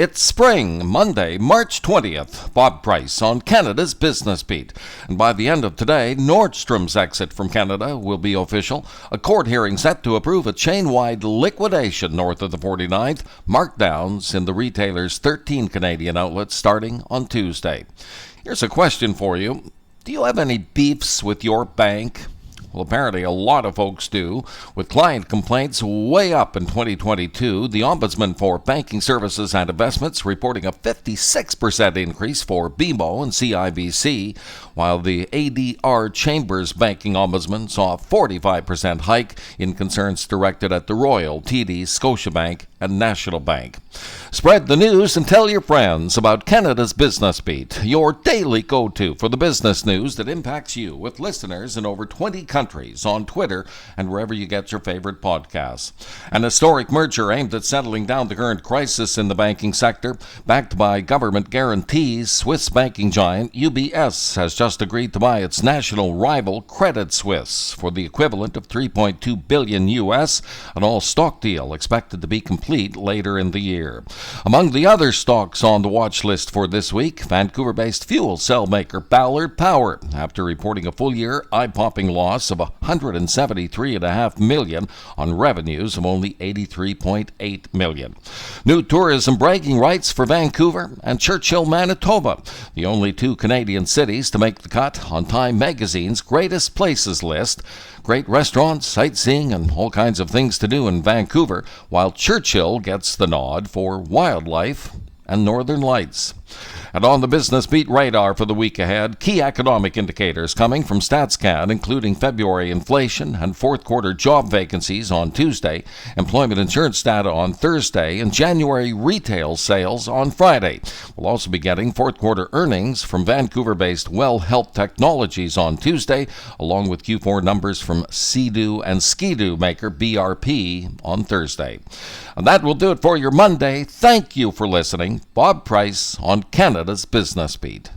It's spring, Monday, March 20th. Bob Price on Canada's Business Beat. And by the end of today, Nordstroms' exit from Canada will be official. A court hearing set to approve a chain-wide liquidation north of the 49th. Markdowns in the retailer's 13 Canadian outlets starting on Tuesday. Here's a question for you. Do you have any beefs with your bank? Well, apparently a lot of folks do. With client complaints way up in 2022, the Ombudsman for Banking Services and Investments reporting a 56% increase for BMO and CIBC, while the ADR Chambers Banking Ombudsman saw a 45% hike in concerns directed at the Royal, TD, Scotiabank, and National Bank. Spread the news and tell your friends about Canada's Business Beat, your daily go-to for the business news that impacts you, with listeners in over 20 countries on Twitter and wherever you get your favorite podcasts. An historic merger aimed at settling down the current crisis in the banking sector, backed by government guarantees. Swiss banking giant UBS has just agreed to buy its national rival Credit Suisse for the equivalent of $3.2 billion US, an all-stock deal expected to be complete later in the year. Among the other stocks on the watch list for this week, Vancouver-based fuel cell maker Ballard Power, after reporting a full-year eye-popping loss of $173.5 million on revenues of only $83.8 million. New tourism bragging rights for Vancouver and Churchill, Manitoba, the only two Canadian cities to make the cut on Time Magazine's Greatest Places list. Great restaurants, sightseeing, and all kinds of things to do in Vancouver, while Churchill gets the nod for wildlife and northern lights. And on the Business Beat radar for the week ahead, key economic indicators coming from StatsCan, including February inflation and fourth quarter job vacancies on Tuesday, employment insurance data on Thursday, and January retail sales on Friday. We'll also be getting fourth quarter earnings from Vancouver-based Well Health Technologies on Tuesday, along with Q4 numbers from Sea-Doo and Ski-Doo maker BRP on Thursday. And that will do it for your Monday. Thank you for listening. Bob Price on Canada's Business Beat.